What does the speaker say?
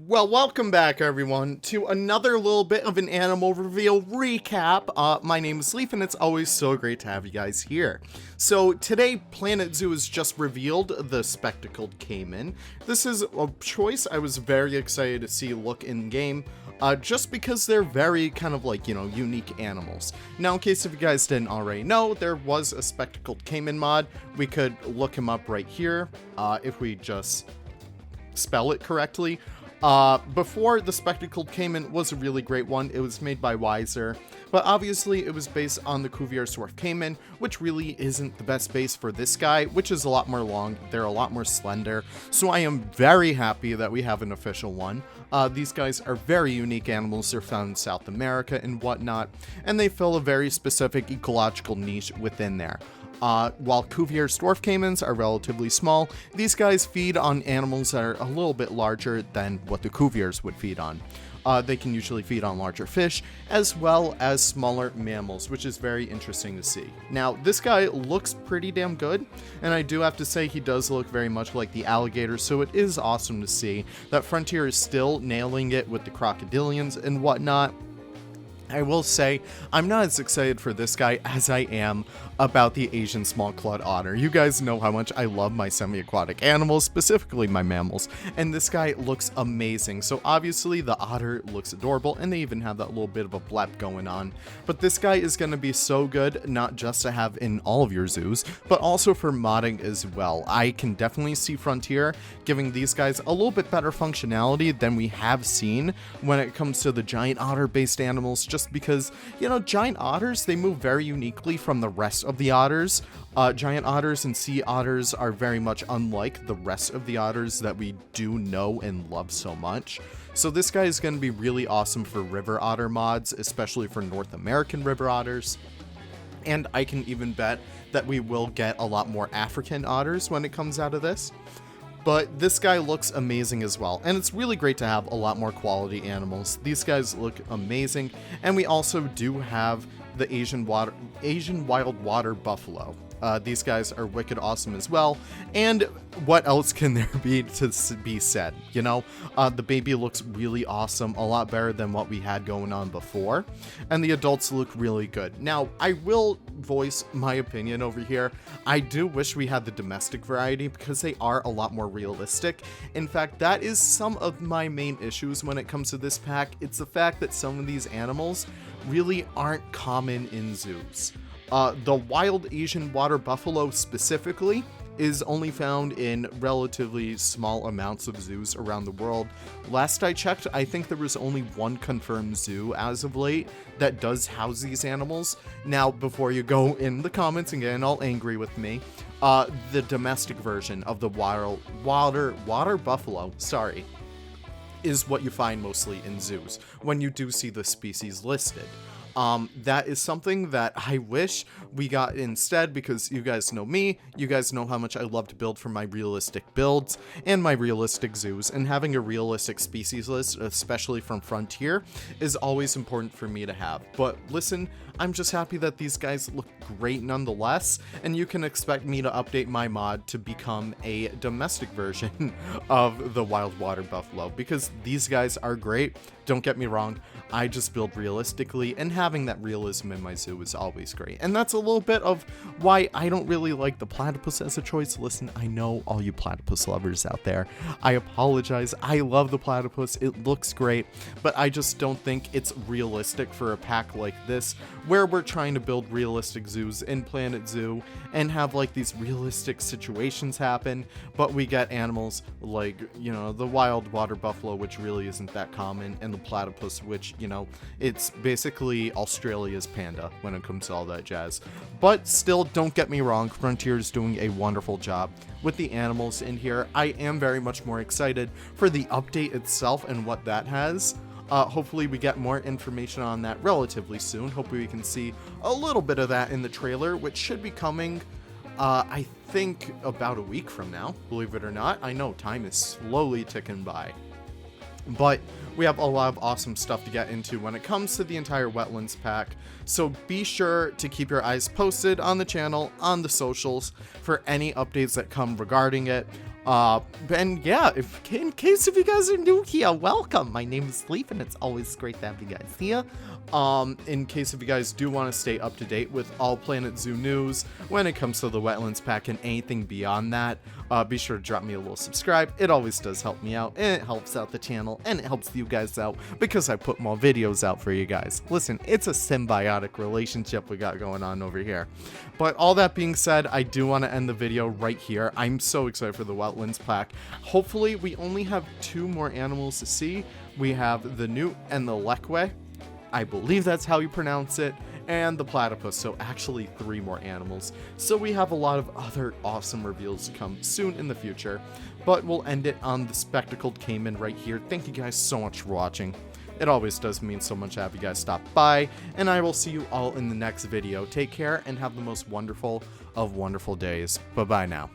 Well, welcome back, everyone, to another little bit of an animal reveal recap. My name is Leaf, and it's always so great to have you guys here. So today, Planet Zoo has just revealed the spectacled Caiman. This is a choice I was very excited to see look in-game, just because they're very kind of like, unique animals. Now, in case if you guys didn't already know, there was a spectacled Caiman mod. We could look him up right here, if we just spell it correctly. Before, the spectacled Caiman was a really great one. It was made by Wiser, but obviously it was based on the Cuvier's dwarf Caiman, which really isn't the best base for this guy, which is a lot more long. They're a lot more slender, so I am very happy that we have an official one. These guys are very unique animals. They're found in South America and whatnot, and they fill a very specific ecological niche within there. While Cuvier's dwarf caimans are relatively small, these guys feed on animals that are a little bit larger than what the Cuviers would feed on. They can usually feed on larger fish, as well as smaller mammals, which is very interesting to see. Now, this guy looks pretty damn good, and I do have to say he does look very much like the alligator, so it is awesome to see that Frontier is still nailing it with the crocodilians and whatnot. I will say, I'm not as excited for this guy as I am about the Asian small-clawed otter. You guys know how much I love my semi-aquatic animals, specifically my mammals, and this guy looks amazing. So obviously the otter looks adorable, and they even have that little bit of a blep going on. But this guy is going to be so good, not just to have in all of your zoos, but also for modding as well. I can definitely see Frontier giving these guys a little bit better functionality than we have seen when it comes to the giant otter-based animals, just because, giant otters, they move very uniquely from the rest of the otters. Giant otters and sea otters are very much unlike the rest of the otters that we do know and love so much. So this guy is going to be really awesome for river otter mods, especially for North American river otters. And I can even bet that we will get a lot more African otters when it comes out of this. But this guy looks amazing as well, and it's really great to have a lot more quality animals. These guys look amazing, and we also do have the Asian wild water buffalo. These guys are wicked awesome as well, and what else can there be to be said? The baby looks really awesome, a lot better than what we had going on before, and the adults look really good. Now, I will voice my opinion over here. I do wish we had the domestic variety because they are a lot more realistic. In fact, that is some of my main issues when it comes to this pack. It's the fact that some of these animals really aren't common in zoos. The wild Asian water buffalo specifically is only found in relatively small amounts of zoos around the world. Last I checked, I think there was only one confirmed zoo as of late that does house these animals. Now, before you go in the comments and get all angry with me, the domestic version of the water buffalo, is what you find mostly in zoos when you do see the species listed. That is something that I wish we got instead, because you guys know me, you guys know how much I love to build for my realistic builds and my realistic zoos, and having a realistic species list, especially from Frontier, is always important for me to have. But listen, I'm just happy that these guys look great nonetheless, and you can expect me to update my mod to become a domestic version of the wild water buffalo, because these guys are great. Don't get me wrong, I just build realistically, and having that realism in my zoo is always great. And that's a little bit of why I don't really like the platypus as a choice. Listen, I know all you platypus lovers out there. I apologize. I love the platypus. It looks great, but I just don't think it's realistic for a pack like this, where we're trying to build realistic zoos in Planet Zoo and have like these realistic situations happen, but we get animals like, the wild water buffalo, which really isn't that common, and the platypus, which, it's basically Australia's panda when it comes to all that jazz. But still, don't get me wrong, Frontier is doing a wonderful job with the animals in here. I am very much more excited for the update itself and what that has. Hopefully we get more information on that relatively soon. Hopefully we can see a little bit of that in the trailer, which should be coming, I think, about a week from now, believe it or not. I know time is slowly ticking by. But we have a lot of awesome stuff to get into when it comes to the entire Wetlands pack, so be sure to keep your eyes posted on the channel, on the socials, for any updates that come regarding it. And yeah, in case if you guys are new here, welcome. My name is Leaf, and it's always great to have you guys here. In case if you guys do want to stay up to date with all Planet Zoo news when it comes to the Wetlands pack and anything beyond that, be sure to drop me a little subscribe. It always does help me out, and it helps out the channel, and it helps you guys out because I put more videos out for you guys. Listen, it's a symbiotic relationship we got going on over here. But all that being said, I do want to end the video right here. I'm so excited for the Wetlands pack. Hopefully, we only have 2 more animals to see. We have the newt and the lekwe. I believe that's how you pronounce it, and the platypus, so actually 3 more animals. So we have a lot of other awesome reveals to come soon in the future, but we'll end it on the spectacled Caiman right here. Thank you guys so much for watching. It always does mean so much to have you guys stop by, and I will see you all in the next video. Take care and have the most wonderful of wonderful days. Bye-bye now.